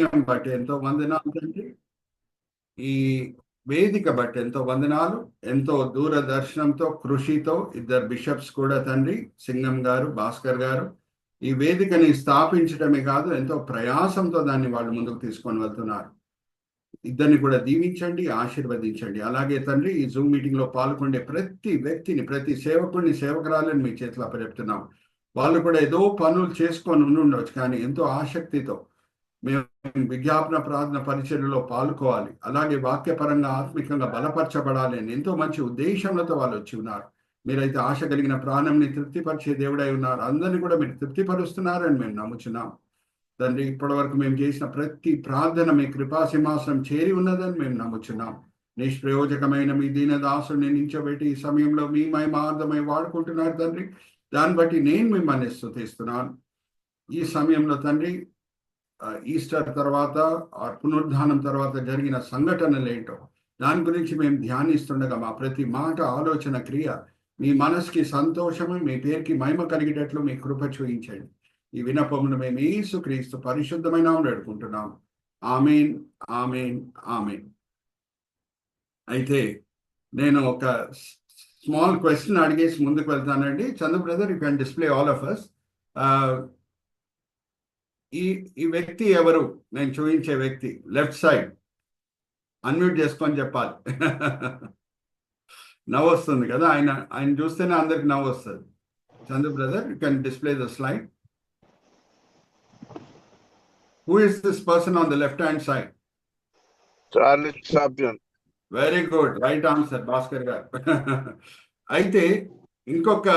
సమయం బట్టి ఎంతో వందనాలు తండ్రి. ఈ వేదిక బట్టి ఎంతో వందనాలు. ఎంతో దూరదర్శనంతో కృషితో ఇద్దరు బిషప్స్ కూడా తండ్రి, సింగం గారు, భాస్కర్ గారు, ఈ వేదికని స్థాపించడమే కాదు ఎంతో ప్రయాసంతో దాన్ని వాళ్ళు ముందుకు తీసుకొని వెళ్తున్నారు. ఇద్దరిని కూడా దీవించండి, ఆశీర్వదించండి. అలాగే తండ్రి, ఈ జూమ్ మీటింగ్ లో పాల్గొనే ప్రతి వ్యక్తిని, ప్రతి సేవకుడిని, సేవకురాలని మీ చేతిలో అప్పచెప్తున్నాం. వాళ్ళు కూడా ఏదో పనులు చేసుకొని ఉండొచ్చు, కానీ ఎంతో ఆసక్తితో మేము విజ్ఞాపన ప్రార్థన పరిచర్యలో పాల్గొవాలి, అలాగే వాక్యపరంగా ఆత్మికంగా బలపరచబడాలి అని ఎంతో మంచి ఉద్దేశంతో వాళ్ళు వచ్చి ఉన్నారు. మీరైతే ఆశ కలిగిన ప్రాణంని తృప్తిపరిచే దేవుడై ఉన్నారు. అందరినీ కూడా మీరు తృప్తిపరుస్తున్నారని మేము నమ్ముచున్నాం తండ్రి. ఇప్పటి వరకు మేము చేసిన ప్రతి ప్రార్థన మీ కృపా సింహాసనం చేరి ఉన్నదని మేము నమ్ముచున్నాం. నిష్ప్రయోజకమైన మీ దీనదాసుని నించోబెట్టి ఈ సమయంలో మీ మహిమార్థమై వాడుకుంటున్నారు తండ్రి. దాన్ని బట్టి నేను మిమ్మల్ని స్తుతిస్తున్నాను. ఈ సమయంలో తండ్రి, ఈస్టర్ తర్వాత పునరుద్ధానం తర్వాత జరిగిన సంఘటనలు ఏంటో దాని గురించి మేము ధ్యానిస్తుండగా మా ప్రతి మాట, ఆలోచన, క్రియ మీ మనసుకి సంతోషము, మీ పేరుకి మహిమ కలిగేటట్లు మీ కృప చూపించండి. ఈ వినపమును మేము యేసుక్రీస్తు పరిశుద్ధమైన వేడుకుంటున్నాం. ఆమేన్, ఆమేన్, ఆమేన్. అయితే నేను ఒక స్మాల్ క్వశ్చన్ అడిగేసి ముందుకు వెళ్తానండి. Chandu brother, you can display all of us. ఈ వ్యక్తి ఎవరు? నేను చూపించే వ్యక్తి లెఫ్ట్ సైడ్ అన్మ్యూట్ చేసుకొని చెప్పాలి. నవ్వు వస్తుంది కదా, ఆయన చూస్తేనే అందరికి నవ్వు వస్తుంది. Chandu brother, you can display the slide. Who is this person on the left hand side? Charlie Chaplin. Very good, right answer, Bhaskar గారు. అయితే ఇంకొక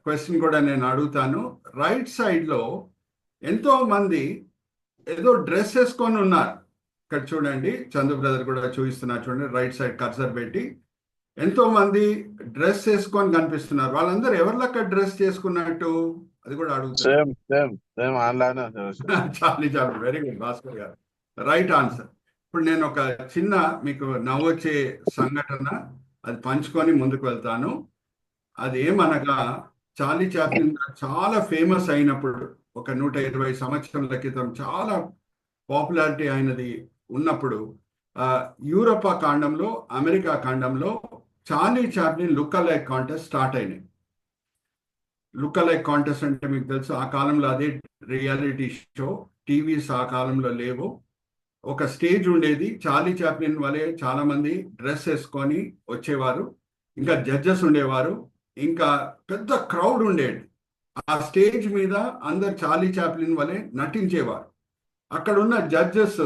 క్వశ్చన్ కూడా నేను అడుగుతాను. రైట్ సైడ్ లో ఎంతో మంది ఏదో డ్రెస్ వేసుకొని ఉన్నారు. ఇక్కడ చూడండి, చందు బ్రదర్ కూడా చూపిస్తున్నారు చూడండి, రైట్ సైడ్ కర్సర్ పెట్టి ఎంతో మంది డ్రెస్ వేసుకొని కనిపిస్తున్నారు. వాళ్ళందరూ ఎవరిలక్క డ్రెస్ చేసుకున్నట్టు అది కూడా అడుగుతారు. చాలా వెరీ గుడ్ భాస్కర్ గారు, రైట్ ఆన్సర్. ఇప్పుడు నేను ఒక చిన్న మీకు నవ్వొచ్చే సంఘటన అది పంచుకొని ముందుకు వెళ్తాను. అది ఏమనగా, చార్లీ చాప్లిన్ చాలా ఫేమస్ అయినప్పుడు ఒక 120 సంవత్సరాల క్రితం చాలా పాపులారిటీ అయినది ఉన్నప్పుడు యూరోపా ఖండంలో, అమెరికా ఖండంలో Charlie Chaplin look alike contest start అయినాయి. లుక్ అలైక్ కాంటెస్ట్ అంటే మీకు తెలుసు, ఆ కాలంలో అదే రియాలిటీ షో. టీవీస్ ఆ కాలంలో లేవు. ఒక స్టేజ్ ఉండేది, చార్లీ చాప్లిన్ వలె చాలా మంది డ్రెస్ వేసుకొని వచ్చేవారు. ఇంకా జడ్జెస్ ఉండేవారు, ఇంకా పెద్ద క్రౌడ్ ఉండేది. ఆ స్టేజ్ మీద అందరు చార్లీ చాప్లిన్ వలె నటించేవారు. అక్కడ ఉన్న జడ్జెస్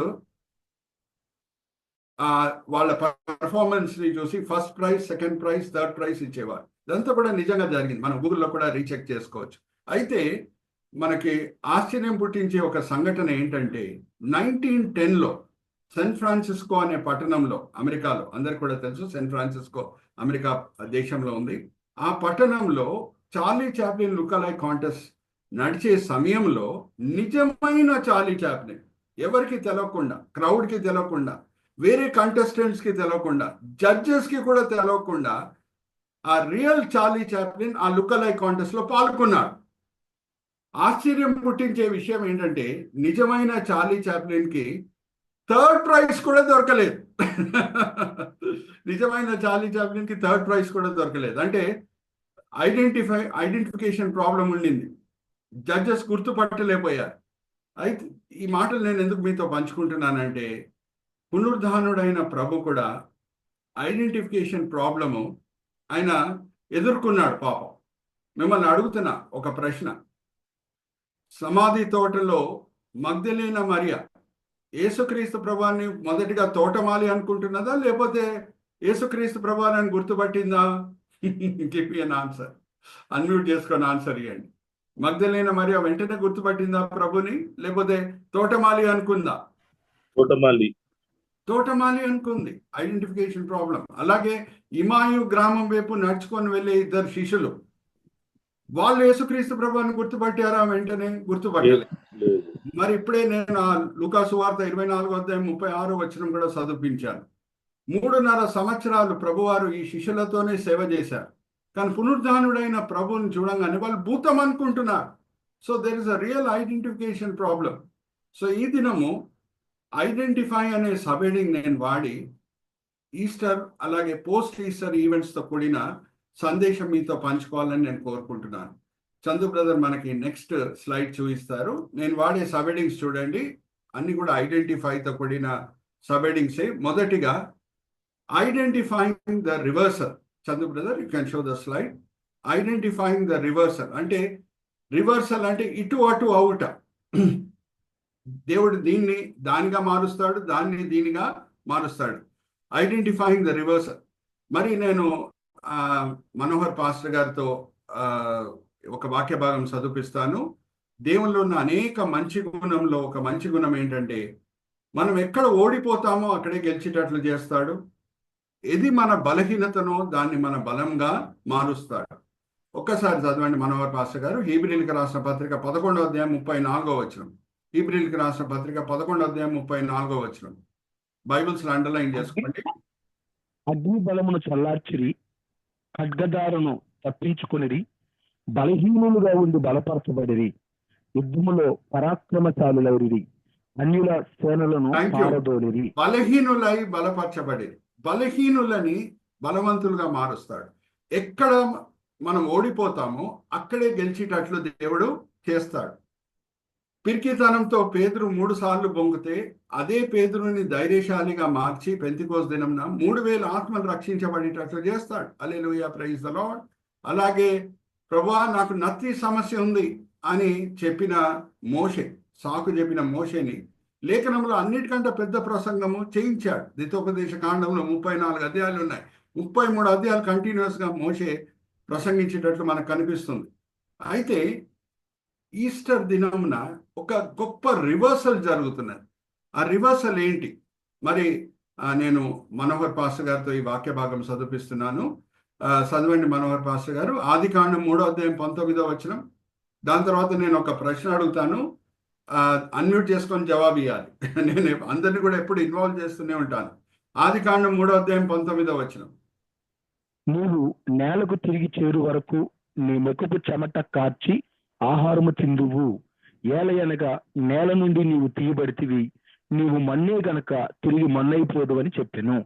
వాళ్ళ పర్ఫార్మెన్స్ ని చూసి first prize, second prize, third prize ఇచ్చేవారు. ఇదంతా కూడా నిజంగా జరిగింది, మనం గూగుల్లో కూడా రీచెక్ చేసుకోవచ్చు. అయితే మనకి ఆశ్చర్యం పుట్టించే ఒక సంఘటన ఏంటంటే, 1910లో శాన్ ఫ్రాన్సిస్కో అనే పట్టణంలో, అమెరికాలో, అందరికి కూడా తెలుసు శాన్ ఫ్రాన్సిస్కో అమెరికా దేశంలో ఉంది. ఆ పట్టణంలో Charlie Chaplin look alike contest నడిచే సమయంలో నిజమైన చార్లీ చాప్లిన్ ఎవరికి తెలవకుండా, క్రౌడ్కి తెలవకుండా, వేరే కంటెస్టెంట్స్కి తెలవకుండా, జడ్జెస్కి కూడా తెలవకుండా ఆ రియల్ చార్లీ చాప్లిన్ ఆ లుక్ అలైక్ కాంటెస్ట్ లో పాల్గొన్నాడు. ఆశ్చర్యం పుట్టించే విషయం ఏంటంటే, నిజమైన చార్లీ చాప్లిన్ కి థర్డ్ ప్రైజ్ కూడా దొరకలేదు. నిజమైన చార్లీ చాప్లిన్ కి థర్డ్ ప్రైజ్ కూడా దొరకలేదు. అంటే ఐడెంటిఫికేషన్ ప్రాబ్లం ఉండింది, జడ్జెస్ గుర్తుపట్టలేకపోయారు. అయితే ఈ మాటలు నేను ఎందుకు మీతో పంచుకుంటున్నానంటే, పునరుద్ధానుడైన ప్రభు కూడా ఐడెంటిఫికేషన్ ప్రాబ్లము ఆయన ఎదుర్కొన్నాడు. పాపం, మిమ్మల్ని అడుగుతున్నా ఒక ప్రశ్న. సమాధి తోటలో మగ్దలేన మరియా యేసుక్రీస్తు ప్రభువాన్ని మొదటిగా తోటమాలి అనుకుంటున్నదా, లేకపోతే యేసుక్రీస్తు ప్రభువాన్ని గుర్తుపట్టిందా? Give me an answer. Unmute చేసుకొని ఆన్సర్ ఇవ్వండి. మగ్దలేన మరియా వెంటనే గుర్తుపట్టిందా ప్రభుని, లేకపోతే తోటమాలి అనుకుందా? తోటమాలి అనుకుంది. Identification problem. అలాగే ఇమాయు గ్రామం వైపు నడుచుకొని వెళ్ళే ఇద్దరు శిష్యులు, వాళ్ళు యేసుక్రీస్తు ప్రభువుని గుర్తుపట్టారా? వెంటనే గుర్తుపట్టలేదు. మరి ఇప్పుడే నేను లూకా సువార్త 24:36 కూడా చదివించాను. 3.5 సంవత్సరాలు ప్రభువారు ఈ శిష్యులతోనే సేవ చేశారు. కానీ పునరుద్ధానుడైన ప్రభువుని చూడంగానే వాళ్ళు భూతం అనుకుంటున్నారు. So there is a real identification problem. So ఈ దినము ఐడెంటిఫై అనే సబ్ హెడింగ్ నేను వాడి ఈస్టర్ అలాగే పోస్ట్ ఈస్టర్ ఈవెంట్స్తో కూడిన సందేశం మీతో పంచుకోవాలని నేను కోరుకుంటున్నాను. చందు బ్రదర్ మనకి నెక్స్ట్ స్లైడ్ చూపిస్తారు. నేను వాడే సబ్ హెడింగ్స్ చూడండి, అన్ని కూడా ఐడెంటిఫైతో కూడిన సబ్ హెడింగ్సే. మొదటిగా identifying the reversal. Chandu brother, you can show the slide. Identifying the reversal అంటే, రివర్సల్ అంటే ఇటు అటు అవుట. దేవుడు దీన్ని దానిగా మారుస్తాడు, దాన్ని దీనిగా మారుస్తాడు. Identifying the reversal. మరి నేను మనోహర్ పాస్టర్ గారితో ఒక వాక్య భాగం చదివిస్తాను. దేవుల్లో ఉన్న అనేక మంచి గుణంలో ఒక మంచి గుణం ఏంటంటే, మనం ఎక్కడ ఓడిపోతామో అక్కడే గెలిచేటట్లు చేస్తాడు. ఇది మన బలహీనతనో దాన్ని మన బలంగా మారుస్తాడు. ఒక్కసారి చదవండి మనోహర్ పాస్టర్ గారు. హీబ్రీయులకు రాసిన పత్రిక 11వ అధ్యాయం 34వ వచనం. హీబ్రీయులకు రాసిన పత్రిక 11వ అధ్యాయం 34వ వచనం. బైబిల్స్ లో అండర్లైన్ చేసుకోండి. అగ్ని బలమును చల్లార్చిరి, ఖడ్గదారును తప్పించుకునిరి, బలహీనులుగా ఉండి బలపరచబడిరి, యుద్ధములో పరాక్రమశాలులైరి, అన్యుల సేనలను పారదోలిరి. బలహీనులై బలపరచబడి, బలహీనులని బలవంతులుగా మారుస్తాడు. ఎక్కడ మనం ఓడిపోతామో అక్కడే గెలిచేటట్లు దేవుడు చేస్తాడు. పిరికితనంతో పేతురు 3 సార్లు బొంగితే అదే పేతురుని ధైర్యశాలిగా మార్చి పెంతెకోస్తు దినంన 3000 ఆత్మలు రక్షించబడేటట్లు చేస్తాడు. హల్లెలూయా, ప్రైజ్ ద లార్డ్. అలాగే ప్రభువా నాకు నత్తి సమస్య ఉంది అని చెప్పిన మోషే, సాకు చెప్పిన మోషేని లేఖనంలో అన్నిటికంటే పెద్ద ప్రసంగము చేయించాడు. ద్వితోపదేశ కాండంలో 34 అధ్యాయాలు ఉన్నాయి. 33 అధ్యాయాలు కంటిన్యూస్గా మోషే ప్రసంగించేటట్లు మనకు కనిపిస్తుంది. అయితే ఈస్టర్ దినమున ఒక గొప్ప రివర్సల్ జరుగుతున్నది. ఆ రివర్సల్ ఏంటి? మరి నేను మనోహర్ పాస్టర్ గారితో ఈ వాక్య భాగం చదివిస్తున్నాను. చదవండి మనోహర్ పాస్టర్ గారు. ఆదికాండం 3వ అధ్యాయం 19వ వచనం. దాని తర్వాత నేను ఒక ప్రశ్న అడుగుతాను, అన్మ్యూట్ చేసుకొని జవాబు ఇవ్వాలి. నేను అందరినీ కూడా ఎప్పుడు ఇన్వాల్వ్ చేస్తూనే ఉంటాను. ఆదికాండం 3వ అధ్యాయం 19వ వచనం. నీవు నేలకు తిరిగి చేరు వరకు నీ మెక్కుపు చెమట కార్చి ఆహారము తిందువు. ఏలయనగా నేల నుండి నీవు తీయబడితివి, నీవు మన్నే గనక తిరిగి మన్నైపోదు అని చెప్పాను.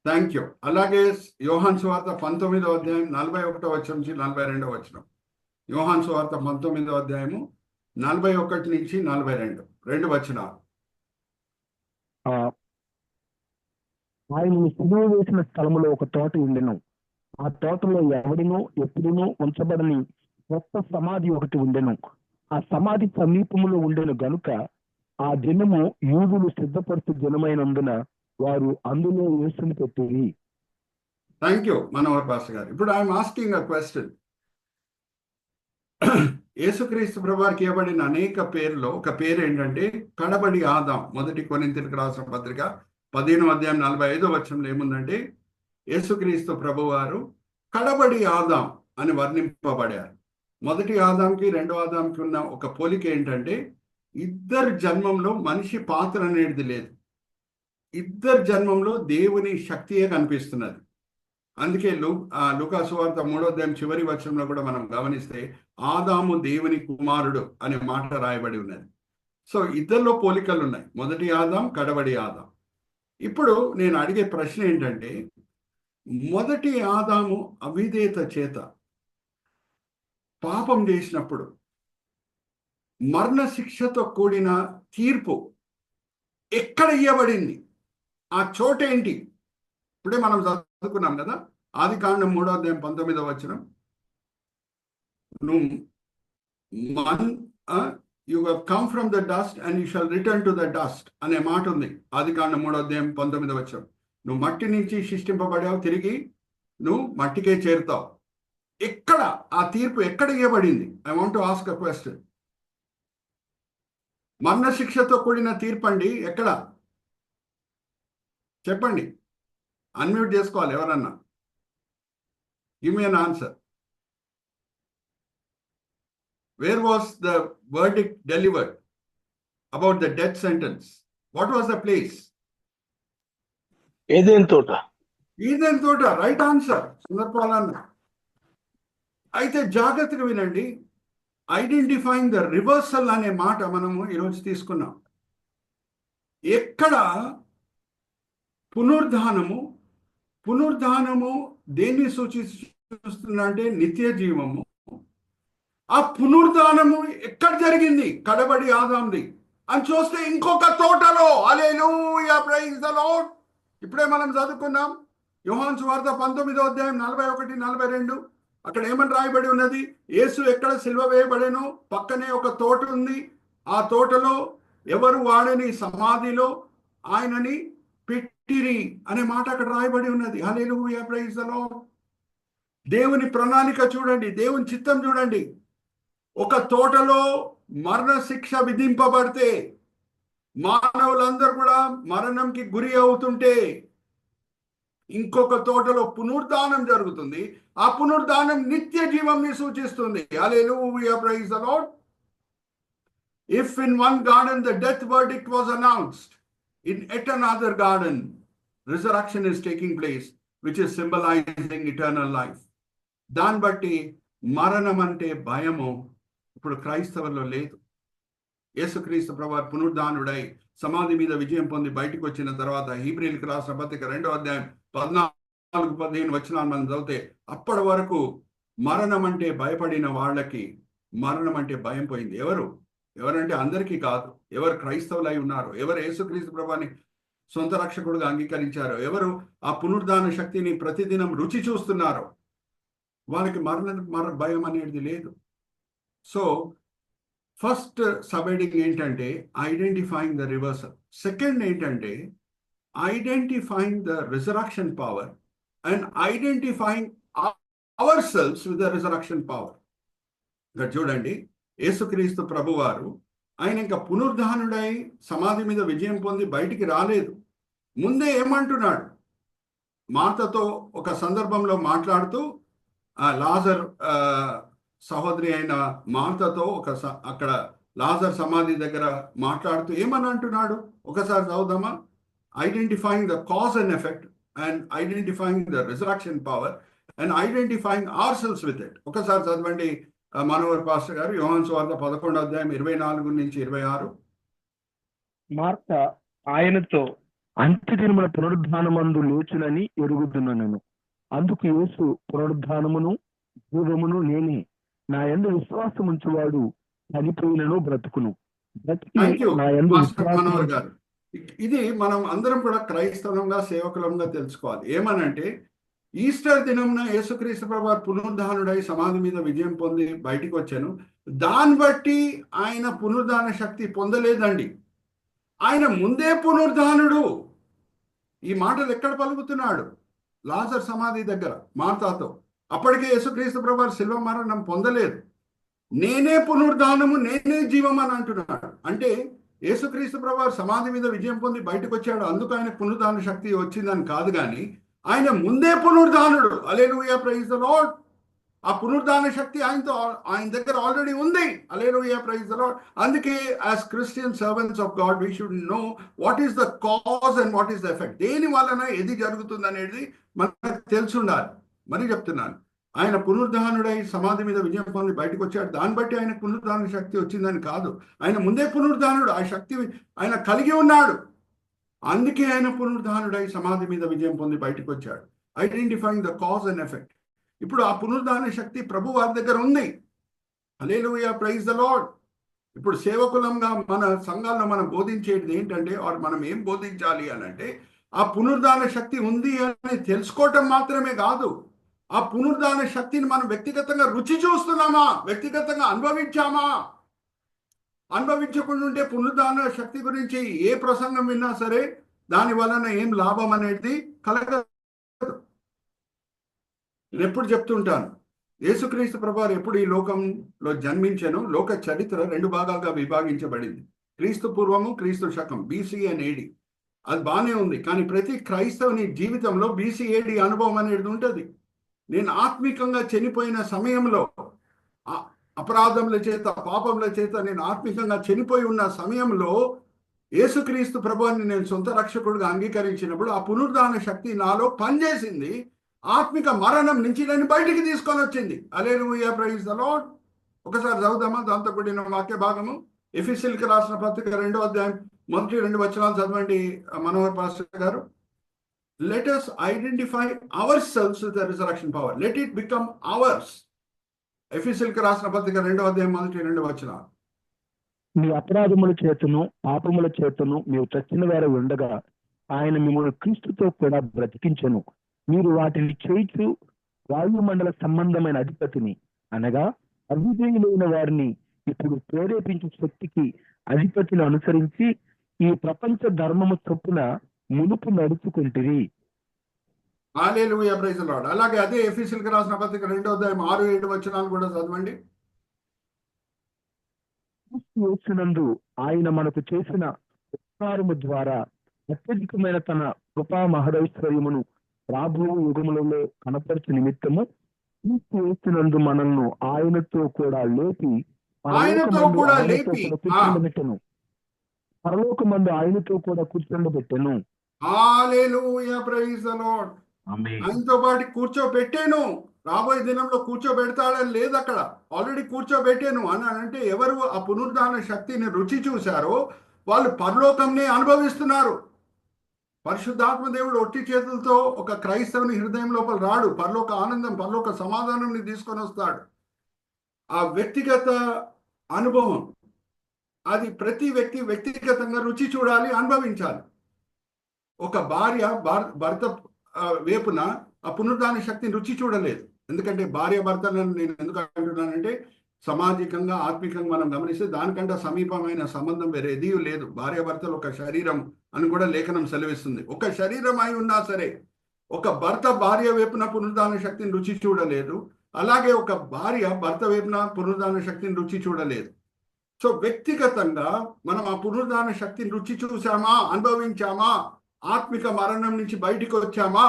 Thank you. అలాగే యోహాను సువార్త 19వ అధ్యాయం 41వ వచనం నుంచి 42వ వచనం. యోహాను సువార్త 19వ అధ్యాయము 41 నుంచి 42, 2 వచనాలు. ఆయన సిలువ వేసిన స్థలములో ఒక తోట ఉండెను. ఆ తోటలో ఎవడినో ఎప్పుడునో ఉంచబడని కొత్త సమాధి ఒకటి ఉండెను. ఆ సమాధి సమీపములో ఉండెను గనుక ఆ దినము యూదులు సిద్ధపడుతూ దినమైనందున వారు అందులో యేసుని పెట్టిరి. థ్యాంక్ యూ మనోహర్ పాస్టర్ గారు. ఇప్పుడు ఐఎమ్ ఆస్కింగ్ అ క్వశ్చన్. యేసుక్రీస్తు ప్రభువారికి ఇవ్వబడిన అనేక పేర్లో ఒక పేరు ఏంటంటే కడబడి ఆదాం. మొదటి కొరింథీయులకు రాసిన పత్రిక 15వ అధ్యాయం 45వ వచనంలో ఏముందంటే, యేసుక్రీస్తు ప్రభువారు కడబడి ఆదాం అని వర్ణింపబడారు. మొదటి ఆదాంకి రెండో ఆదాంకి ఉన్న ఒక పోలిక ఏంటంటే, ఇద్దరు జన్మంలో మనిషి పాత్ర అనేది లేదు. ఇద్దరు జన్మంలో దేవుని శక్తియే కనిపిస్తున్నది. అందుకే లూకా సువార్త 3వ అధ్యాయం చివరి వచనంలో కూడా మనం గమనిస్తే ఆదాము దేవుని కుమారుడు అనే మాట రాయబడి ఉన్నది. సో ఇద్దరిలో పోలికలు ఉన్నాయి, మొదటి ఆదాం, కడబడి ఆదాం. ఇప్పుడు నేను అడిగే ప్రశ్న ఏంటంటే, మొదటి ఆదాము అవిధేయత చేత పాపం చేసినప్పుడు మరణ శిక్షతో కూడిన తీర్పు ఎక్కడ ఇవ్వబడింది? ఆ చోటేంటి? ఇప్పుడే మనం చదువుకున్నాం కదా, ఆదికాండం 3వ అధ్యాయం 19వ వచనం. You have come from the dust and you shawl return to the dust అనే మాట ఉంది. ఆదికాండం 3వ అధ్యాయం 19వ వచనం. నువ్వు మట్టి నుంచి సృష్టింపబడావు, తిరిగి నువ్వు మట్టికే చేరుతావు. ఎక్కడ ఆ తీర్పు ఎక్కడ ఇవ్వబడింది? I want to ask a question. మరణ శిక్షతో కూడిన తీర్పు అండి, ఎక్కడ? చెప్పండి, అన్మ్యూట్ చేసుకోవాలి ఎవరన్నా. Give me an answer. Where was the verdict delivered about the death sentence? What was the place? ఏదెన్ తోట. ఈదెన్ తోట, రైట్ ఆన్సర్ సుందర్పాలన్న. అయితే జాగ్రత్తగా వినండి, ఐడెంటిఫైయింగ్ ద రివర్సల్ అనే మాట మనము ఈరోజు తీసుకున్నాం. ఎక్కడ పునరుద్ధానము దేన్ని సూచిస్తుందంటే నిత్య జీవము. ఆ పునరుద్ధానము ఎక్కడ జరిగింది? కడబడి ఆదాంది అని చూస్తే ఇంకొక తోటలో. హల్లెలూయా, ప్రైజ్ ద లార్డ్. ఇప్పుడే మనం చదువుకున్నాం యోహాను సువార్త 19వ అధ్యాయం 41, 42. అక్కడ ఏమని రాయబడి ఉన్నది? యేసు ఎక్కడ సిలువ వేయబడెనో పక్కనే ఒక తోట ఉంది. ఆ తోటలో ఎవరు వాడని సమాధిలో ఆయనని పెట్టిరి అనే మాట అక్కడ రాయబడి ఉన్నది. హల్లెలూయా, ప్రైజ్ ద లార్డ్. దేవుని ప్రణాళిక చూడండి, దేవుని చిత్తం చూడండి. ఒక తోటలో మరణ శిక్ష విధింపబడితే మానవులందరూ కూడా మరణంకి గురి అవుతుంటే ఇంకొక తోటలో పునరుద్ధానం జరుగుతుంది. ఆ పునరుద్ధానం నిత్య జీవంని సూచిస్తుంది. Hallelujah, praise the Lord. If in one garden the death verdict was announced, in yet another garden resurrection is taking place, which is symbolizing eternal life. దాన్ని బట్టి మరణం అంటే భయము ఇప్పుడు క్రైస్తవుల్లో లేదు. యేసుక్రీస్తు ప్రభువు పునరుద్ధానుడై సమాధి మీద విజయం పొంది బయటకు వచ్చిన తర్వాత హీబ్రీయులకు రాసిన పత్రిక 2వ అధ్యాయం 14-15 వచనాలు మనం చదివితే అప్పటి వరకు మరణం అంటే భయపడిన వాళ్ళకి మరణం అంటే భయం పోయింది. ఎవరంటే అందరికీ కాదు. ఎవరు క్రైస్తవులై ఉన్నారు, ఎవరు యేసుక్రీస్తు ప్రభువుని సొంత రక్షకుడుగా అంగీకరించారో, ఎవరు ఆ పునరుద్ధాన శక్తిని ప్రతిదినం రుచి చూస్తున్నారో వాళ్ళకి మరణ భయం అనేది లేదు. సో ఫస్ట్ సబ్-హెడింగ్ ఏంటంటే ఐడెంటిఫైయింగ్ ద రివర్సల్. సెకండ్ ఏంటంటే identifying the resurrection power and identifying ourselves with the resurrection power. ఇక్కడ చూడండి, యేసుక్రీస్తు ప్రభువారు ఆయన ఇంకా పునరుద్ధానుడై సమాధి మీద విజయం పొంది బయటికి రాలేదు. ముందే ఏమంటున్నాడు? మార్తతో ఒక సందర్భంలో మాట్లాడుతూ లాజర్ సహోదరి అయిన మార్తతో అక్కడ లాజర్ సమాధి దగ్గర మాట్లాడుతూ ఏమని అంటున్నాడు? ఒకసారి చదువుదామా? Identifying the cause and effect and identifying the resurrection power and identifying ourselves with it. ఒకసారి చదవండి మనోహర్ పాస్టర్ గారు, యోహాను సువార్త 11వ అధ్యాయం 24-26. మార్త ఆయనతో అంత్య దినమున పునరుద్ధానమందు లేచునని ఎరుగుతున్నాను. అందుకు యేసు, పునరుద్ధానమును జీవమును నేనే. నా యందు విశ్వాసం ఉంచువాడు చనిపోయినను బ్రతుకును. నా యందు మనోహర్ గారు, ఇది మనం అందరం కూడా క్రైస్తవంగా సేవకులంగా తెలుసుకోవాలి. ఏమనంటే ఈస్టర్ దినంన యేసుక్రీస్తు ప్రభువు పునరుద్ధానుడై సమాధి మీద విజయం పొంది బయటికి వచ్చాను. దాన్ని బట్టి ఆయన పునరుద్ధాన శక్తి పొందలేదండి. ఆయన ముందే పునరుద్ధానుడు. ఈ మాటలు ఎక్కడ పలుకుతున్నాడు? లాజర్ సమాధి దగ్గర మార్తాతో. అప్పటికే యేసుక్రీస్తు ప్రభువు శిలువ మరణం పొందలేదు. నేనే పునరుద్ధానము, నేనే జీవం అని అంటున్నాడు. అంటే యేసుక్రీస్తు ప్రభువు సమాధి మీద విజయం పొంది బయటకు వచ్చాడు, అందుకు ఆయన పునరుద్ధాన శక్తి వచ్చిందని కాదు, కానీ ఆయన ముందే పునరుద్ధానుడు. హల్లెలూయా, ప్రైజ్ ద లార్డ్. ఆ పునరుద్ధాన శక్తి ఆయన దగ్గర ఆల్రెడీ ఉంది. హల్లెలూయా, ప్రైజ్ ద లార్డ్. అందుకే as Christian servants of God we should know what is the cause and what is the effect. దేని వలన ఏది జరుగుతుంది అనేది మనకు తెలిసి ఉండాలి. మరి చెప్తున్నాను, ఆయన పునరుద్ధానుడై సమాధి మీద విజయం పొంది బయటకు వచ్చాడు. దాన్ని బట్టి ఆయన పునరుద్ధాన శక్తి వచ్చిందని కాదు, ఆయన ముందే పునరుద్ధానుడు. ఆ శక్తి ఆయన కలిగి ఉన్నాడు. అందుకే ఆయన పునరుద్ధానుడై సమాధి మీద విజయం పొంది బయటకు వచ్చాడు. Identifying the cause and effect. ఇప్పుడు ఆ పునరుద్ధాన శక్తి ప్రభు వారి దగ్గర ఉంది. హల్లెలూయా, ప్రైజ్ ద లార్డ్. ఇప్పుడు సేవకులంగా మన సంఘాల్లో మనం బోధించేది ఏంటంటే, మనం ఏం బోధించాలి అని అంటే, ఆ పునరుద్ధాన శక్తి ఉంది అని తెలుసుకోవటం మాత్రమే కాదు, ఆ పునరుద్ధాన శక్తిని మనం వ్యక్తిగతంగా రుచి చూస్తున్నామా, వ్యక్తిగతంగా అనుభవించామా? అనుభవించకుండా ఉంటే పునరుద్ధాన శక్తి గురించి ఏ ప్రసంగం విన్నా సరే దాని వలన ఏం లాభం అనేది కలగదు. నేను ఎప్పుడు చెప్తుంటాను, యేసుక్రీస్తు ప్రభువు ఎప్పుడు ఈ లోకంలో జన్మించాను, లోక చరిత్ర 2 భాగాలుగా విభాగించబడింది. క్రీస్తు పూర్వము, క్రీస్తు శకం, BC అండ్ AD. అది బాగానే ఉంది, కానీ ప్రతి క్రైస్తవుని జీవితంలో BC AD అనుభవం అనేది ఉంటుంది. నేను ఆత్మికంగా చనిపోయిన సమయంలో, అపరాధముల చేత, పాపముల చేత నేను ఆత్మికంగా చనిపోయి ఉన్న సమయంలో యేసుక్రీస్తు ప్రభువుని నేను సొంత రక్షకుడిగా అంగీకరించినప్పుడు ఆ పునరుద్ధాన శక్తి నాలో పనిచేసింది. ఆత్మిక మరణం నుంచి నేను బయటికి తీసుకొని వచ్చింది. హల్లెలూయా, ప్రైజ్ ద లార్డ్. ఒకసారి చదువుదామా దాంతో కూడిన వాక్య భాగము? ఎఫెసీయులకు రాసిన పత్రిక 2వ అధ్యాయం మొదటి 2 వచనాలు చదవండి మనోహర్ పాస్టర్ గారు. Let us identify ourselves with the resurrection power. Let it become ours. ఎఫెసీయులకు రాసిన పత్రిక 2వ అధ్యాయం మొదటి 2 వచనాలు. మీ అపరాధముల చేతను పాపముల చేతను మీరు చచ్చిన వారు ఉండగా ఆయన మిమ్మల్ని క్రీస్తుతో కూడా బ్రతికించెను. మీరు వాటిని చేయించు వాయుమండల సంబంధమైన అధిపతిని అనగా అవిధేయులైన వారిని ఇప్పుడు ప్రేరేపించే శక్తికి అధిపతిని అనుసరించి ఈ ప్రపంచ ధర్మము చొప్పున మునుపు నడుచుకుంటురి. హల్లెలూయా, ప్రైజ్ ది లార్డ్. అలాగే అదే ఎఫెసీయులకు రాసిన పత్రిక 2వ అధ్యాయం 6-7 వచనాలు కూడా చదవండి. యేసునందు ఆయన మనకు చేసిన ఉపకారము ద్వారా అత్యధికమైన తన కృపా మహదైశ్వర్యమును రాబో యుగములలో కనపరచు నిమిత్తము యేసునందు మనల్ని ఆయనతో కూడా లేపి కూర్చోబెట్టెను. పరలోకమందు ఆయనతో కూడా కూర్చోబెట్టెను. హల్లెలూయా, ప్రైజ్ ది లార్డ్. ఆయనతో పాటు కూర్చోబెట్టాను. రాబోయే దినంలో కూర్చోబెడతాడని లేదు, అక్కడ ఆల్రెడీ కూర్చోబెట్టాను అని అంటే ఎవరు ఆ పునరుద్ధాన శక్తిని రుచి చూశారో వాళ్ళు పరలోకంని అనుభవిస్తున్నారు. పరిశుద్ధాత్మ దేవుడు ఒట్టి చేతులతో ఒక క్రైస్తవుని హృదయం లోపల రాడు. పరలోక ఆనందం, పరలోక సమాధానం తీసుకొని వస్తాడు. ఆ వ్యక్తిగత అనుభవం అది ప్రతి వ్యక్తి వ్యక్తిగతంగా రుచి చూడాలి, అనుభవించాలి. ఒక భార్య భర్త వైపున ఆ పునరుద్ధాన శక్తిని రుచి చూడలేదు. ఎందుకంటే భార్య భర్తలను నేను ఎందుకు అంటున్నానంటే సామాజికంగా ఆత్మికంగా మనం గమనిస్తే దానికంటే సమీపమైన సంబంధం వేరే ఏదీ లేదు. భార్య భర్తలు ఒక శరీరం అని కూడా లేఖనం సెలవిస్తుంది. ఒక శరీరం అయి ఉన్నా సరే ఒక భర్త భార్య వైపున పునరుద్ధాన శక్తిని రుచి చూడలేదు, అలాగే ఒక భార్య భర్త వైపున పునరుద్ధాన శక్తిని రుచి చూడలేదు. సో వ్యక్తిగతంగా మనం ఆ పునరుద్ధాన శక్తిని రుచి చూసామా, అనుభవించామా, ఆత్మిక మరణం నుంచి బయటికి వచ్చామా?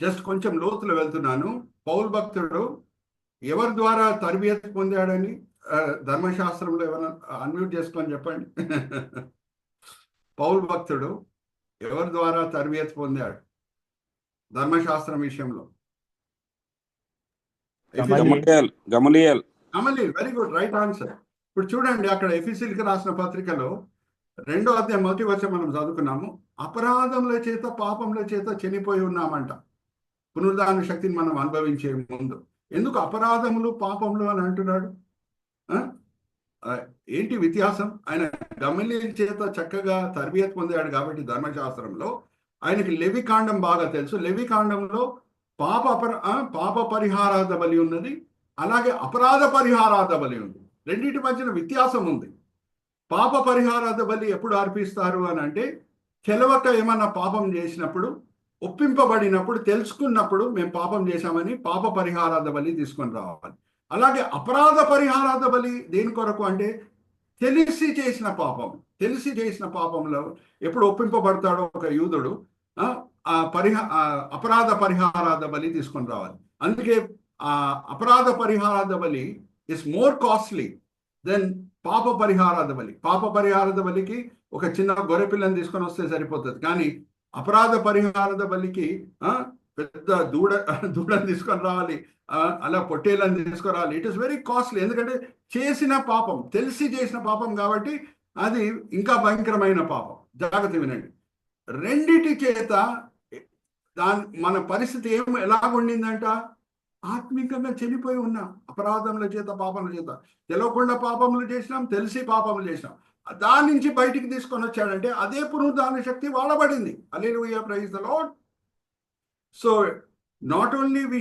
జస్ట్ కొంచెం లోతులు వెళ్తున్నాను. పౌలు భక్తుడు ఎవరి ద్వారా తర్బియత్ పొందాడని ధర్మశాస్త్రంలో ఎవరైనా అన్మ్యూట్ చేసుకొని చెప్పండి. పౌలు భక్తుడు ఎవరి ద్వారా తర్బియత్ పొందాడు ధర్మశాస్త్రం విషయంలో? గమలీయేల్. Very good, right answer. ఇప్పుడు చూడండి, అక్కడ ఎఫెసీయులకు రాసిన పత్రికలో 2వ అధ్యాయం మొదటి వచనం మనం చదువుకున్నాము. అపరాధముల చేత పాపముల చేత చనిపోయి ఉన్నామంట పునరుద్ధాన శక్తిని మనం అనుభవించే ముందు. ఎందుకు అపరాధములు పాపములు అని అంటున్నాడు? ఏంటి వ్యత్యాసం? ఆయన గమలీయేలు చేత చక్కగా తర్బియత్ పొందాడు కాబట్టి ధర్మశాస్త్రంలో ఆయనకి లెవి కాండం బాగా తెలుసు. లెవి కాండంలో పాప పరిహారార్థ బలి ఉన్నది, అలాగే అపరాధ పరిహారార్థ బలి ఉంది. రెండింటి మధ్యన వ్యత్యాసం ఉంది. పాప పరిహారార్థ బలి ఎప్పుడు అర్పిస్తారు అని అంటే తెలవక ఏమన్నా పాపం చేసినప్పుడు, ఒప్పింపబడినప్పుడు, తెలుసుకున్నప్పుడు మేము పాపం చేశామని పాప పరిహారార్థ బలి తీసుకొని రావాలి. అలాగే అపరాధ పరిహారార్థ బలి దేని కొరకు అంటే తెలిసి చేసిన పాపంలో ఎప్పుడు ఒప్పింపబడతాడో ఒక యూదుడు అపరాధ పరిహారార్థ బలి తీసుకొని రావాలి. అందుకే అపరాధ పరిహారార్థ బలి ఇస్ మోర్ కాస్ట్లీ దెన్ పాప పరిహారార్థ బలి. పాప పరిహారార్థ బలికి ఒక చిన్న గొర్రెపిల్లని తీసుకొని వస్తే సరిపోతుంది, కానీ అపరాధ పరిహారార్థ బలికి పెద్ద దూడని తీసుకొని రావాలి, అలా పొట్టేళ్ళని తీసుకురావాలి. It is very costly. ఎందుకంటే చేసిన పాపం, తెలిసి చేసిన పాపం కాబట్టి అది ఇంకా భయంకరమైన పాపం. జాగ్రత్త వినండి. రెండిటి చేత మన పరిస్థితి ఎలాగుండిందంట? ఆత్మికంగా చనిపోయి ఉన్నాం. అపరాధముల చేత పాపముల చేత, తెలియకుండా పాపములు చేసినాం, తెలిసి పాపములు చేసినాం. దాని నుంచి బయటికి తీసుకొని వచ్చాడంటే అదే పునరుద్ధాన శక్తి వాడబడింది. Hallelujah, praise the Lord. So not only we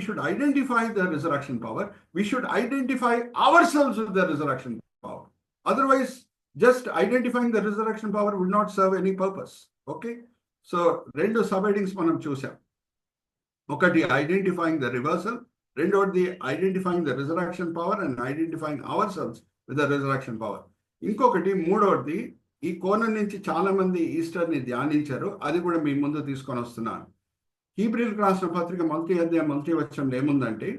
should identify the resurrection power, we should identify ourselves with the resurrection power. Otherwise, just identifying the resurrection power would not serve any purpose. Okay? So, రెండు subheadings మనం చూసాం. ఒకటి identifying the reversal, రెండోది identifying the resurrection power and identifying ourselves with the resurrection power. ఇంకొకటి మూడవది, ఈ కోణం నుంచి చాలా మంది ఈస్టర్ని ధ్యానించారు, అది కూడా మీ ముందు తీసుకొని వస్తున్నాను. హీబ్రీయులకు రాసిన పత్రిక మొదటి అధ్యాయం మొదటి వచనంలో ఏముందంటే,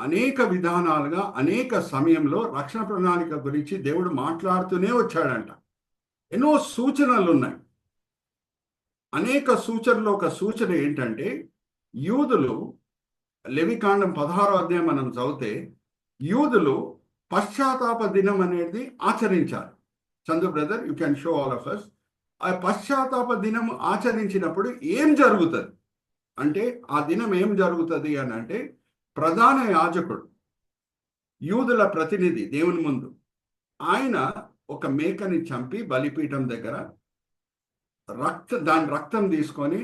అనేక విధానాలుగా అనేక సమయంలో రక్షణ ప్రణాళిక గురించి దేవుడు మాట్లాడుతూనే వచ్చాడంట. ఎన్నో సూచనలు ఉన్నాయి. అనేక సూచనలు, ఒక సూచన ఏంటంటే యూదులు, లెవికాండం 16వ అధ్యాయం మనం చదివితే, యూదులు పశ్చాత్తాప దినం అనేది ఆచరించాలి. Chandu brother, you can show all of us. ఆ పశ్చాత్తాప దినం ఆచరించినప్పుడు ఏం జరుగుతుంది అంటే, ఆ దినం ఏం జరుగుతుంది అని అంటే, ప్రధాన యాజకుడు, యూదుల ప్రతినిధి దేవుని ముందు, ఆయన ఒక మేకని చంపి బలిపీఠం దగ్గర దాని రక్తం తీసుకొని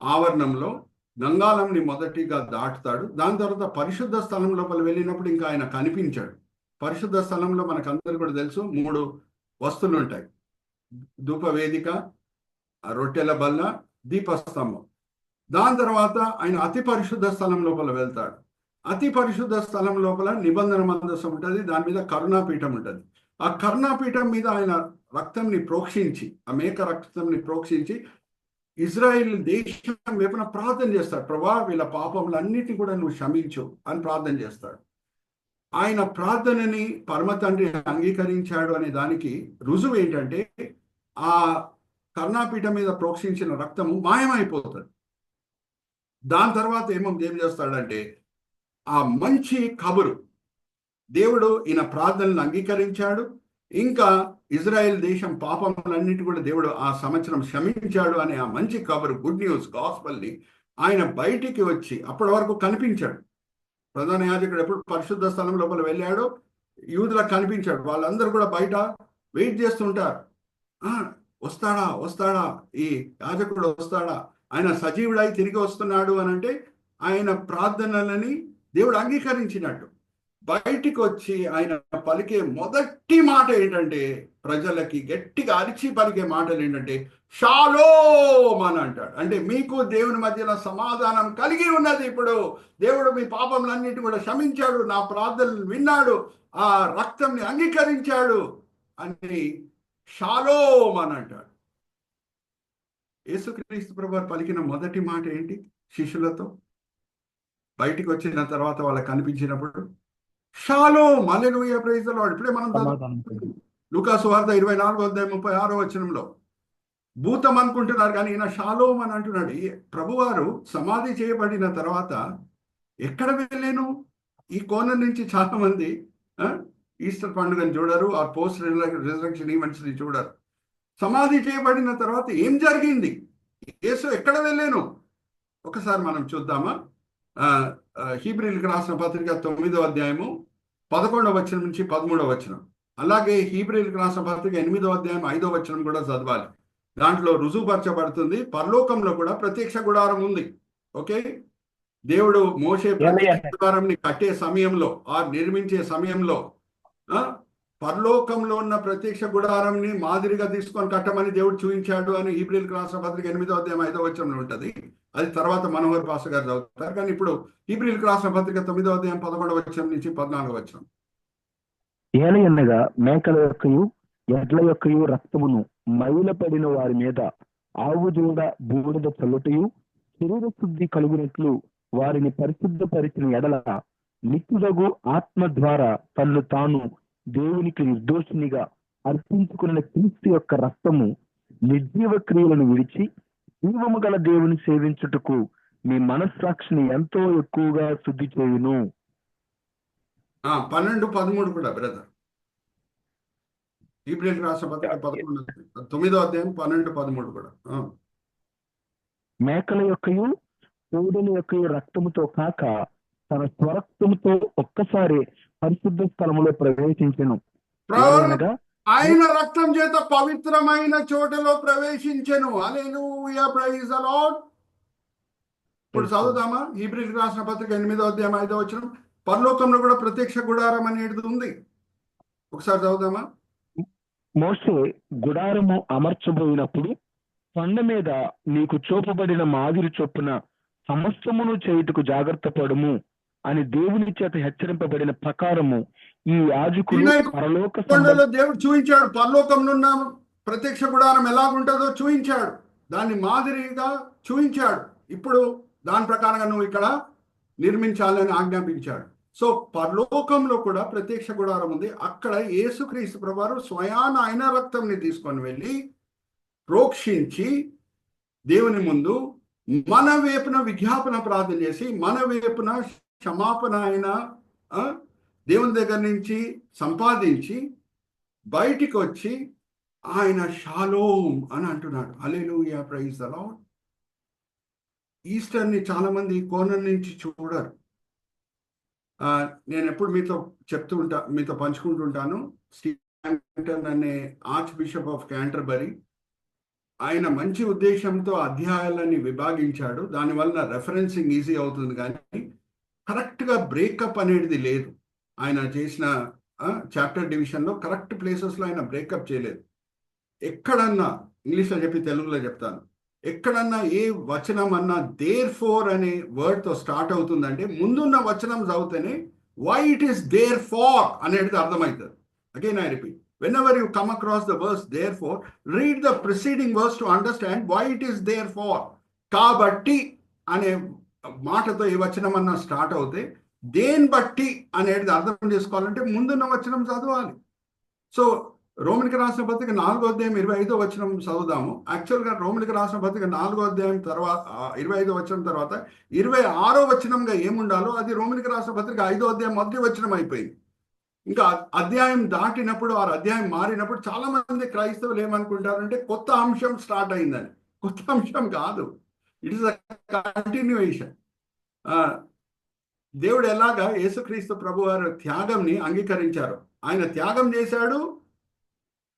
ఆవరణంలో గంగాళంని మొదటిగా దాటుతాడు. దాని తర్వాత పరిశుద్ధ స్థలం లోపల వెళ్ళినప్పుడు ఇంకా ఆయన కనిపించాడు. పరిశుద్ధ స్థలంలో మనకందరూ కూడా తెలుసు 3 వస్తువులు ఉంటాయి: ధూపవేదిక, రొట్టెల బల్ల, దీపస్తంభం. దాని తర్వాత ఆయన అతి పరిశుద్ధ స్థలం లోపల వెళ్తాడు. అతి పరిశుద్ధ స్థలం లోపల నిబంధన మందసం ఉంటుంది, దాని మీద కరుణాపీఠం ఉంటుంది. ఆ కరుణాపీఠం మీద ఆయన రక్తంని ప్రోక్షించి, ఆ మేక రక్తంని ప్రోక్షించి ఇజ్రాయిల్ దేశం వైపున ప్రార్థన చేస్తాడు. ప్రభా, వీళ్ళ పాపములన్నిటిని కూడా నువ్వు క్షమించు అని ప్రార్థన చేస్తాడు. ఆయన ప్రార్థనని పరమ తండ్రి అంగీకరించాడు అనే దానికి రుజువు ఏంటంటే, ఆ కరుణాపీఠం మీద ప్రోక్షించిన రక్తము మాయమైపోతుంది. దాని తర్వాత ఏం చేస్తాడంటే, ఆ మంచి కబురు, దేవుడు ఈయన ప్రార్థనలు అంగీకరించాడు, ఇంకా ఇజ్రాయెల్ దేశం పాపములన్నిటి కూడా దేవుడు ఆ సంవత్సరం క్షమించాడు అనే ఆ మంచి కబురు, గుడ్ న్యూస్, గాస్పల్ని ఆయన బయటికి వచ్చి అప్పటి వరకు కనిపించాడు. ప్రధాన యాజకుడు ఎప్పుడు పరిశుద్ధ స్థలం లోపల వెళ్ళాడో యూదులకు కనిపించాడు. వాళ్ళందరూ కూడా బయట వెయిట్ చేస్తుంటారు. వస్తాడా ఈ యాజకుడు వస్తాడా, ఆయన సజీవుడై తిరిగి వస్తున్నాడు అని అంటే ఆయన ప్రార్థనలని దేవుడు అంగీకరించినట్టు. బయటికి వచ్చి ఆయన పలికే మొదటి మాట ఏంటంటే, ప్రజలకి గట్టిగా అరిచి పలికే మాటలు ఏంటంటే, షాలోమ్ అని అంటాడు. అంటే మీకు దేవుని మధ్యలో సమాధానం కలిగి ఉన్నది. ఇప్పుడు దేవుడు మీ పాపములన్నిటి కూడా క్షమించాడు, నా ప్రార్థనలు విన్నాడు, ఆ రక్తంని అంగీకరించాడు అని షాలోమ్ అని అంటాడు. యేసుక్రీస్తు ప్రభువు పలికిన మొదటి మాట ఏంటి? శిష్యులతో బయటికి వచ్చిన తర్వాత వాళ్ళకి కనిపించినప్పుడు shalom, hallelujah, praise the Lord. ఇప్పుడే మనం లూకా సువార్త 24:36 భూతం అనుకుంటున్నారు కానీ ఈయన షాలోమ్ అని అంటున్నాడు. ప్రభువారు సమాధి చేయబడిన తర్వాత ఎక్కడ వెళ్ళాను? ఈ కోణం నుంచి చాలా మంది ఈస్టర్ పండుగను చూడరు, ఆ పోస్ట్ రిజరెక్షన్ ఈవెంట్స్ ని చూడరు. సమాధి చేయబడిన తర్వాత ఏం జరిగింది, యేసు ఎక్కడ వెళ్ళాను ఒకసారి మనం చూద్దామా? హీబ్రీలకు రాసిన పత్రిక 9వ అధ్యాయము 11వ వచనం నుంచి 13వ వచనం, అలాగే హీబ్రీలకు రాసిన పత్రిక 8వ అధ్యాయం 5వ వచనం కూడా చదవాలి. దాంట్లో రుజువుపరచబడుతుంది పరలోకంలో కూడా ప్రత్యక్ష గుడారం ఉంది. ఓకే, దేవుడు మోషే ప్రత్యక్ష గుడారంని కట్టే సమయంలో, ఆ నిర్మించే సమయంలో పరలోకంలో ఉన్న ప్రత్యక్ష గుడారంని మాదిరిగా తీసుకొని కట్టమని దేవుడు చూపించాడు అని హీబ్రీలకు రాసిన పత్రిక 8వ అధ్యాయం 5వ వచనంలో ఉంటుంది. అది తర్వాత మనోహర్ పాస్ గారు చదువుతారు. కానీ ఇప్పుడు హీబ్రీలకు రాసిన పత్రిక 9వ అధ్యాయం 11వ వచనం నుంచి 14వ వచనం. ఏలయనగా మేకల యొక్కయు ఎడ్ల యొక్కయు రక్తమును మైలపడిన వారి మీద ఆవు దూడ బూడిద చల్లుటయు శరీర శుద్ధి కలుగునట్లు వారిని పరిశుద్ధపరిచిన ఎడల నిత్యుడగు ఆత్మ ద్వారా తన్ను తాను దేవునికి నిర్దోషినిగా అర్పించుకున్న క్రీస్తు యొక్క రక్తము నిర్జీవ క్రియలను విడిచి జీవము గల దేవుని సేవించుటకు మీ మనస్సాక్షిని ఎంతో ఎక్కువగా శుద్ధి చేయును. 12-13 కూడా బ్రదర్. హీబ్రీలకు రాసిన పత్రిక 9వ అధ్యాయం 12-13 కూడా. మేకల యొక్కయు కోడెల యొక్కయు రక్తముతో కాక తన స్వరక్తముతో ఒక్కసారి పరిశుద్ధ స్థలములో ప్రవేశించెను. ఆయన రక్తం చేత పవిత్రమైన చోటలో ప్రవేశించెను. హల్లెలూయా, ప్రైజ్ ది లార్డ్. ఇప్పుడు చదువుదామా? హీబ్రీలకు రాసిన పత్రిక 8వ అధ్యాయం 5వ వచనం. పరలోకంలో కూడా ప్రత్యక్ష గుడారం అనేది ఉంది. ఒకసారి చదువుదామా? మోషే గుడారము అమర్చబోయినప్పుడు కొండ మీద నీకు చూపబడిన మాదిరి చొప్పున సమస్తమును చేయుటకు జాగ్రత్త పడుము అని దేవుని చేత హెచ్చరింపబడిన ప్రకారము ఈ యాజకులు పరలోక దేవుడు చూపించాడు. పరలోకంలో ఉన్న ప్రత్యక్ష గుడారం ఎలాగుంటుందో చూపించాడు, దాన్ని మాదిరిగా చూపించాడు. ఇప్పుడు దాని ప్రకారంగా నువ్వు ఇక్కడ నిర్మించాలని ఆజ్ఞాపించాడు. సో పరలోకంలో కూడా ప్రత్యక్ష గుడారం ఉంది. అక్కడ యేసుక్రీస్తు ప్రభువారు స్వయాన ఆయన రక్తంని తీసుకొని వెళ్ళి ప్రోక్షించి దేవుని ముందు మన వైపున విజ్ఞాపన ప్రార్థన చేసి మన వైపున క్షమాపణ ఆయన దేవుని దగ్గర నుంచి సంపాదించి బయటికి వచ్చి ఆయన షాలోమ్ అని అంటున్నాడు. హల్లెలూయా, ప్రైజ్ ద లార్డ్. ఈస్టర్ని చాలా మంది కోణం నుంచి చూడరు. నేను ఎప్పుడు మీతో పంచుకుంటుంటాను. స్టీఫెన్ అనే ఆర్చ్ బిషప్ ఆఫ్ క్యాంటర్బరీ, ఆయన మంచి ఉద్దేశంతో అధ్యాయాలని విభాగించాడు. దానివల్ల రెఫరెన్సింగ్ ఈజీ అవుతుంది, కానీ కరెక్ట్గా బ్రేకప్ అనేది లేదు. ఆయన చేసిన చాప్టర్ డివిజన్లో కరెక్ట్ ప్లేసెస్లో ఆయన బ్రేకప్ చేయలేదు. ఎక్కడన్నా, ఇంగ్లీష్లో చెప్పి తెలుగులో చెప్తాను, ఎక్కడన్నా ఏ వచనం అన్నా దేర్ ఫోర్ అనే వర్డ్తో స్టార్ట్ అవుతుందంటే ముందున్న వచనం చదివితేనే why it is there for అనేది అర్థమవుతుంది. Again I repeat, whenever you come across the verse therefore, read the preceding verse to understand why it is therefore. కాబట్టి అనే మాటతో ఏ వచనం అన్నా స్టార్ట్ అవుతే దేని బట్టి అనేది అర్థం చేసుకోవాలంటే ముందున్న వచనం చదవాలి. సో రోమిలికి రాసిన పత్రిక 4వ అధ్యాయం 25వ వచనం చదువుదాము. యాక్చువల్గా రోమిలికి రాసిన పత్రిక 4వ అధ్యాయం తర్వాత 25వ వచనం తర్వాత 26వ వచనంగా ఏముండాలో అది రోమిలికి రాసిన పత్రిక 5వ అధ్యాయం మొదటి వచనం అయిపోయింది. ఇంకా అధ్యాయం దాటినప్పుడు, ఆ అధ్యాయం మారినప్పుడు చాలా మంది క్రైస్తవులు ఏమనుకుంటారంటే కొత్త అంశం స్టార్ట్ అయిందని. కొత్త అంశం కాదు, ఇట్ ఇస్ అ కంటిన్యూయేషన్. దేవుడు ఎలాగా యేసుక్రీస్తు ప్రభు వారి త్యాగంని అంగీకరించారు. ఆయన త్యాగం చేశాడు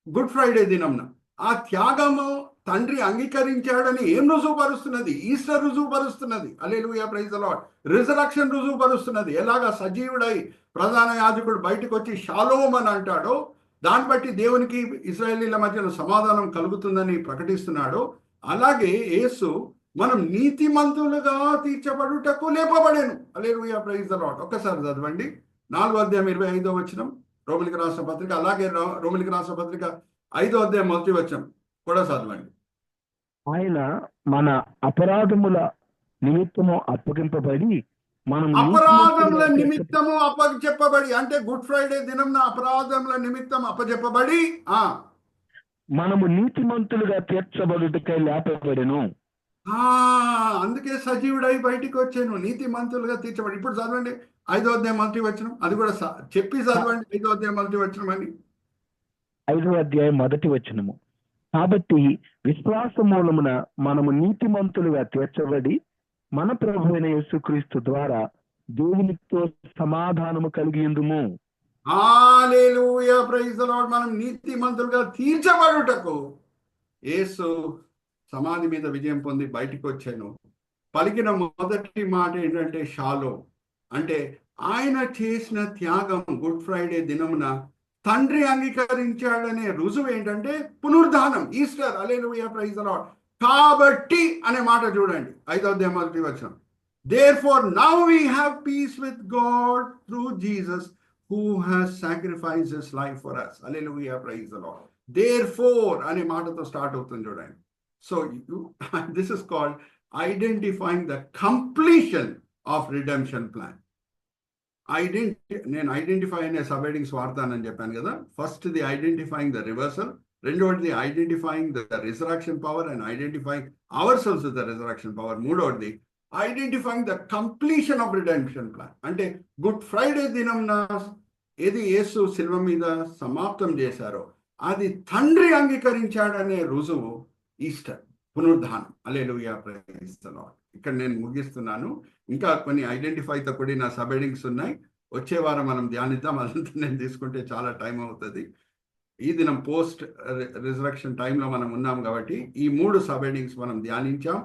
గుడ్ ఫ్రైడే దినంన. ఆ త్యాగము తండ్రి అంగీకరించాడని ఏం రుజువుపరుస్తున్నది? ఈస్టర్ రుజువుపరుస్తున్నది. Hallelujah, praise the Lord. Resurrection రుజువుపరుస్తున్నది. ఎలాగా సజీవుడై ప్రధాన యాజకుడు బయటకు వచ్చి షాలోమ్ అని అంటాడో, దాన్ని బట్టి దేవునికి ఇశ్రాయేలీల మధ్యన సమాధానం కలుగుతుందని ప్రకటిస్తున్నాడో, అలాగే యేసు మనం నీతిమంతులుగా తీర్చబడుటకు లేపబడేను. హల్లెలూయా, ప్రైజ్ ది లార్డ్. ఒక్కసారి చదవండి 4వ అధ్యాయం 25వ వచనం రోమిలికి రాసిన పత్రిక, అలాగే రోమిలికి రాసిన పత్రిక 5వ అధ్యాయం మొదటి వచనం కూడా చదవండి. ఆయన మన అపరాధముల నిమిత్తము అప్పగింపబడి మనం అపరాధముల నిమిత్తము అప్పచెప్పబడి, అంటే గుడ్ ఫ్రైడే దినం అపరాధముల నిమిత్తం అప్పచెప్పబడి మనము నీతిమంతులుగా తీర్చబడుటకై లేపబడెను. అందుకే సజీవుడై బయటికి వచ్చాను, నీతిమంతులుగా తీర్చబడి. ఇప్పుడు చదవండి 5వ అధ్యాయం మొదటి వచనం, అది కూడా చెప్పి చదవండి 5వ అధ్యాయం మొదటి వచనం అని. 5వ అధ్యాయం మొదటి వచనము. కాబట్టి విశ్వాస మూలమున మనము నీతిమంతులుగా తీర్చబడి మన ప్రభు అయిన యేసుక్రీస్తు ద్వారా దేవునితో సమాధానము కలిగియుందుము. హల్లెలూయా, ప్రైజ్ ది లార్డ్. మనం నీతిమంతులుగా తీర్చబడుటకు యేసు సమాధి మీద విజయం పొంది బయటికి వచ్చాను. పలికిన మొదటి మాట ఏంటంటే షాలోమ్. అంటే ఆయన చేసిన త్యాగం గుడ్ ఫ్రైడే దినమున తండ్రి అంగీకరించాడనే రుజువు ఏంటంటే పునరుద్ధానం, Easter. Hallelujah, praise the Lord. కాబట్టి అనే మాట చూడండి 5వ అధ్యాయం మొదటి వచనం. Therefore now we have peace with God through Jesus who has sacrificed his life for us. Hallelujah, praise the Lord. Therefore అనే మాటతో స్టార్ట్ అవుతుంది చూడండి. So this is called identifying the completion of redemption plan. నేను identify అనే sub headings వాడతానని చెప్పాను కదా. First the identifying the reversal, రెండవది identifying the resurrection power and identifying ourselves the resurrection power, మూడవది identifying the completion of redemption plan. అంటే Good Friday దినంన ఏది యేసు శిలువ మీద సమాప్తం చేశారో అది తండ్రి అంగీకరించాడనే రుజువు ఈస్టర్, పునరుద్ధానం. హల్లెలూయా, ప్రైజ్ ది లార్డ్. ఇక్కడ నేను ముగిస్తున్నాను. ఇంకా కొన్ని ఐడెంటిఫైతో కూడిన సబ్ హెడింగ్స్ ఉన్నాయి. వచ్చే వారం మనం ధ్యానిద్దాం. అదంతా నేను తీసుకుంటే చాలా టైం అవుతుంది. ఈ దినం పోస్ట్ రిజరక్షన్ టైంలో మనం ఉన్నాం కాబట్టి ఈ 3 సబ్ హెడింగ్స్ మనం ధ్యానించాం.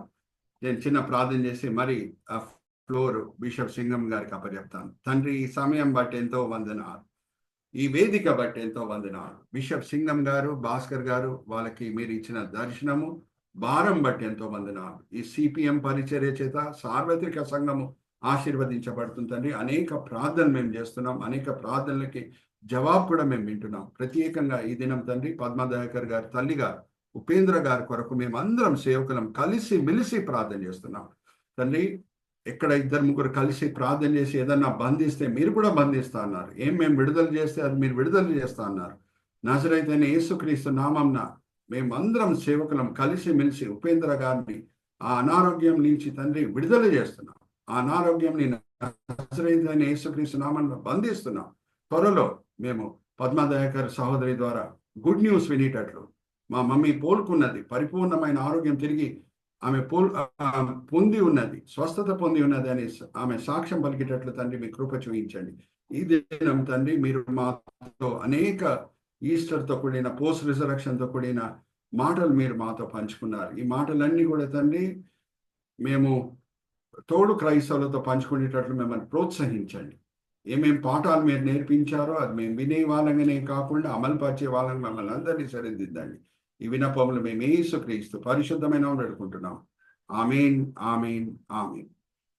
నేను చిన్న ప్రార్థన చేసి మరి ఆ ఫ్లోర్ బిషప్ సింగం గారికి అప్పచెప్తాను. తండ్రి, ఈ సమయం బట్టి ఎంతో వందనాలు, ఈ వేదిక బట్టి ఎంతో వందనాలు. బిషప్ సింగం గారు, భాస్కర్ గారు, వాళ్ళకి మీరు ఇచ్చిన దర్శనము భారం బట్టి ఎంతో వందనాలు. ఈ సిపిఎం పరిచర్య చేత సార్వత్రిక సంఘము ఆశీర్వదించబడుతుంది తండ్రి. అనేక ప్రార్థనలు మేము చేస్తున్నాం, అనేక ప్రార్థనలకి జవాబు కూడా మేము వింటున్నాం. ప్రత్యేకంగా ఈ దినం తండ్రి పద్మదయాకర్ గారి తల్లి గారు ఉపేంద్ర గారి కొరకు మేము అందరం సేవకులం కలిసి మెలిసి ప్రార్థన చేస్తున్నాం తండ్రి. ఎక్కడ 2-3 కలిసి ప్రార్థన చేసి ఏదన్నా బంధిస్తే మీరు కూడా బంధిస్తా అన్నారు. మేము విడుదల చేస్తే అది మీరు విడుదల చేస్తా అన్నారు. నజరేయుడైన యేసుక్రీస్తు నామంన మేమందరం సేవకులం కలిసి మెలిసి ఉపేంద్ర గారిని ఆ అనారోగ్యం నుంచి తండ్రి విడుదల చేస్తున్నాం. ఆ అనారోగ్యం నజరేయుడైన యేసుక్రీస్తు నామంలో బంధిస్తున్నాం. త్వరలో మేము పద్మదయాకర్ సహోదరి ద్వారా గుడ్ న్యూస్ వినేటట్లు, మా మమ్మీ కోలుకున్నది, పరిపూర్ణమైన ఆరోగ్యం తిరిగి ఆమె పొంది ఉన్నది, స్వస్థత పొంది ఉన్నది అని ఆమె సాక్ష్యం పలికేటట్లు తండ్రి మీ కృప చూపించండి. ఈ దినం తండ్రి మీరు మాతో అనేక ఈస్టర్తో కూడిన పోస్ట్ రిజరక్షన్తో కూడిన మాటలు మీరు మాతో పంచుకున్నారు. ఈ మాటలన్నీ కూడా తండ్రి మేము తోడు క్రైస్తవులతో పంచుకునేటట్లు మిమ్మల్ని ప్రోత్సహించండి. ఏమేం పాఠాలు మీరు నేర్పించారో అది మేము వినే వాళ్ళగానే కాకుండా అమలు పరిచే వాళ్ళని మమ్మల్ని అందరినీ సరిదిద్దండి. ఈ వినపములు మేము యేసుక్రీస్తు పరిశుద్ధమైన వేడుకుంటున్నాం. ఆమేన్, ఆమేన్, ఆమేన్.